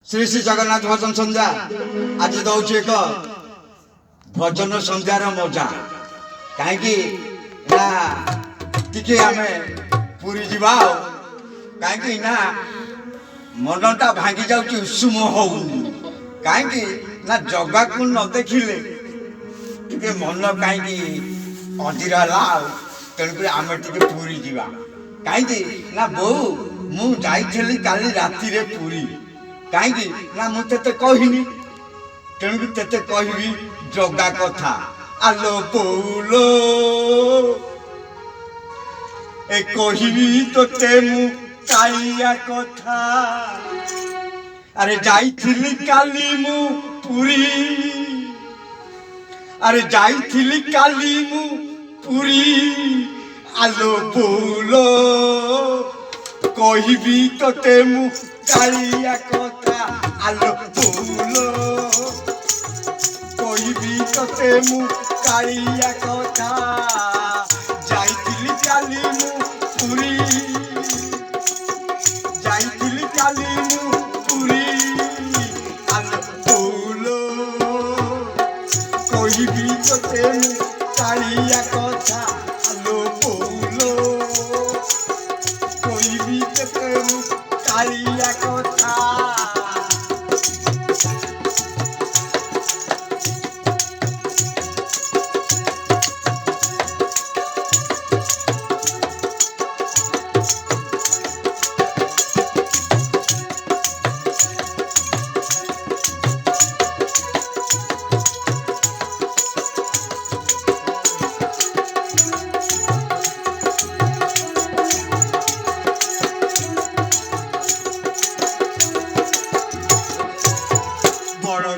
श्री श्री जगन्नाथ भजन संध्या आज दौर एक भजन संध्यार मजा कहीं आम पूरी जा कहीं मनटा भांगी जाऊँ उषुम हो कहीं जगा को न देखिले टे मन कहीं अधीरा तेणुक आम टे पूरी जा कहीं बो मुझे काली राति पूरी कहीं मुझे कहनी तेणुक ते कहबी जगा कथा आलो पौलो ए कहबी तोते मु कालिया कथा अरे जाइथिली काली मु पुरी अरे जाइथिली काली मु पुरी आलो पौलो कहबी तोते मु कालिया कथा आलो पौलो कहबी तोते मु कालिया कथा जाइथिली काली मु पुरी जाइथिली काली मु पुरी आलो पौलो कहबी तोते मु कालिया कथा आलो पौलो कहबी तोते मु कालिया कथा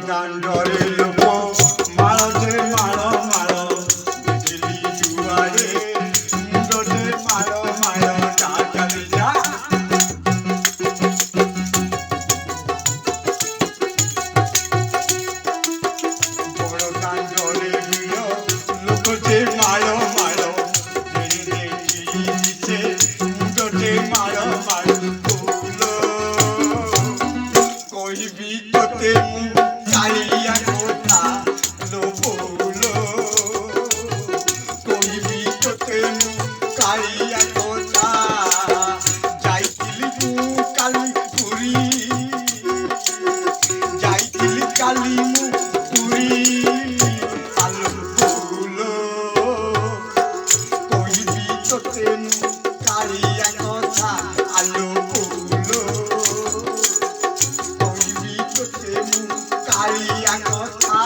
दांडरे लोक माळे माळ माळ बिजली जुआरे मुंडे माळ माळ टाकली जा बड़ दांडरे बिलो लोक जे माळ माळ दिसे मुंडे माळ माळ बोलो कहबी तोते कालिया कथा लो बोलो कहबी तोते कालिया कथा जाइथिली मु काली पुरी जाइथिली काली मु पुरी आलो बोलो कहबी तोते कालिया कथा आलो बोलो कहबी तोते कालिया कथा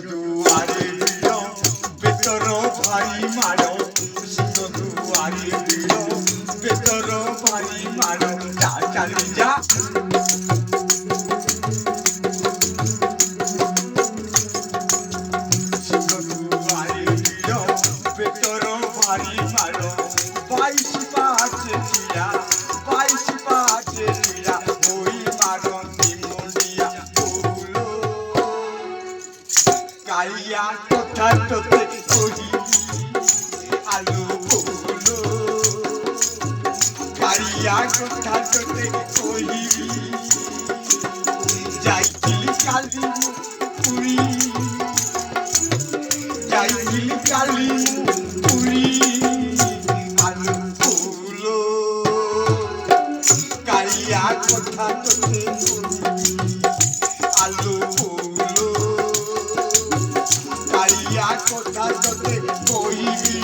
दुआरे बिलो बेतर भारी मारो सिंह दुआरे बिलो बेतर भारी मारो चली जा सिंह दुआरे बिलो बेतर भारी मारो 22 पाँच दिया होई मारो निमुंडिया बोलो कालिया कथा तोते कहबी आलो बोलो कालिया कथा तोते कहबी जाइथिली काली मु पुरी जाइथिली काली मु पुरी आलो बोलो कालिया कथा तोते कहबी आलो बोलो कालिया कथा तोते कहबी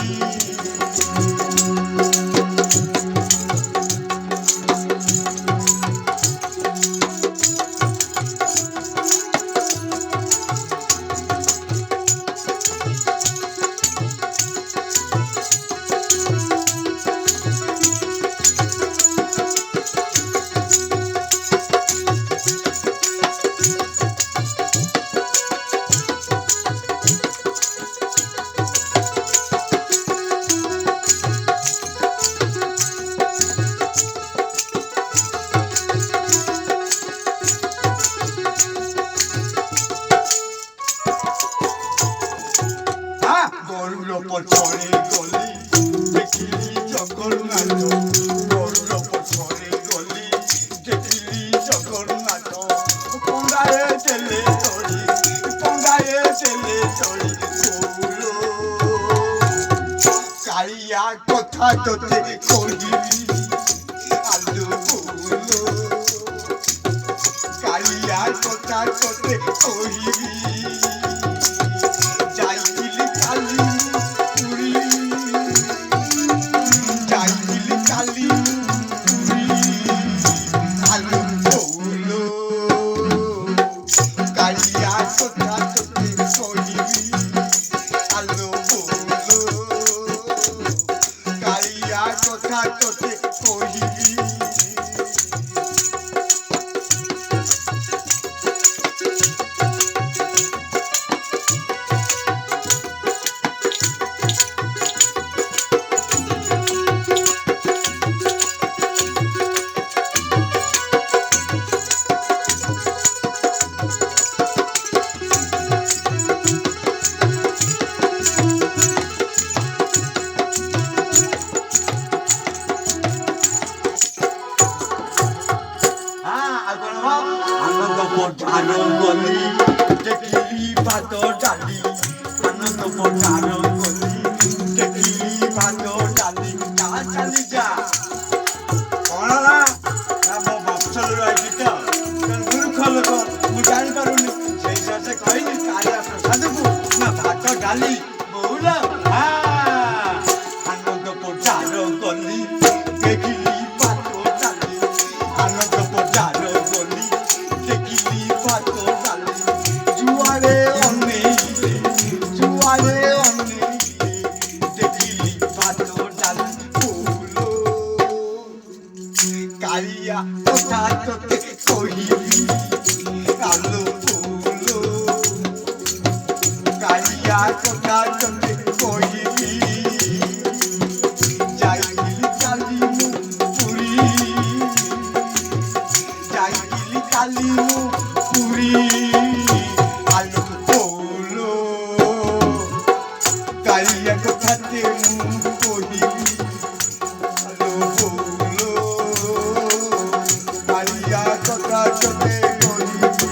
তেলে চড়ি বৌলো কালিয়া কথা তোতে কহিবি আলু বৌলো কালিয়া কথা তোতে কহিবি যাইলি কালি পুরি যাইলি কালি পুরি আলু বৌলো কালিয়া কথা তোতে কহিবি আলু বৌলো কালিয়া কথা তোতে কহিবি আনন্দ পটার গলি দেখিলি ভাত ডালি আনন্দ পটার গলি দেখিলি ভাত ডালি যা চালি যা କଣ ହେଲା ନା ମୋ ମଫସଲ ରହିଛି ତ ମୂର୍ଖ ଲୋକ ମୁଁ ଜାଣିପାରୁନି ସେଇ ସତେ କହିଲି କାଳିଆ ପ୍ରସାଦକୁ ନା ଭାତ ଡାଲି ବୋଉଲ ଆନନ୍ଦ ପଟାର ଗଲି ଦେଖିଲି ଭାତ ଡାଲି ଆନନ୍ଦ ପଟାର ଗଲି ଦେଖିଲି ଭାତ ଡାଲି ଯୁଆଡ଼େ ଅନେଇଲେ ଦେଖିଲି ଭାତ ଡାଲି ବୋଉଲ কালিয়া কথা তোতে কহিবি আলু বৌলো কালিয়া কথা তোতে কহিবি যাইলি কালি পুরি যাইলি কালি পুরি আলু বৌলো কালিয়া কথাতে কহিবি আলু বৌলো কালিয়া কথা তোতে কহিবি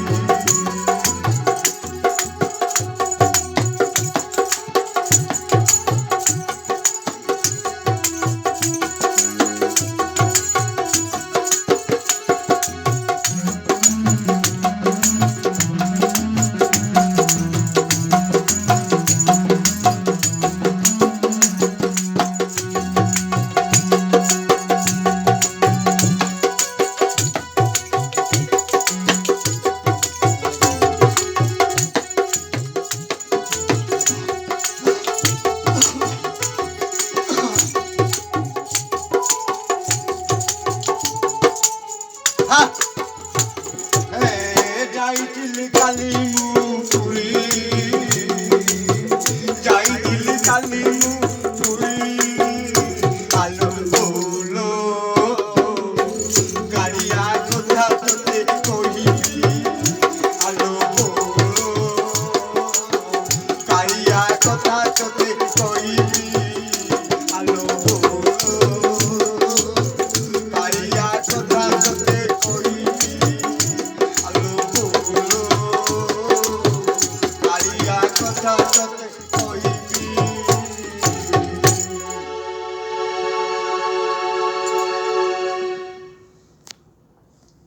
যাইলি কালি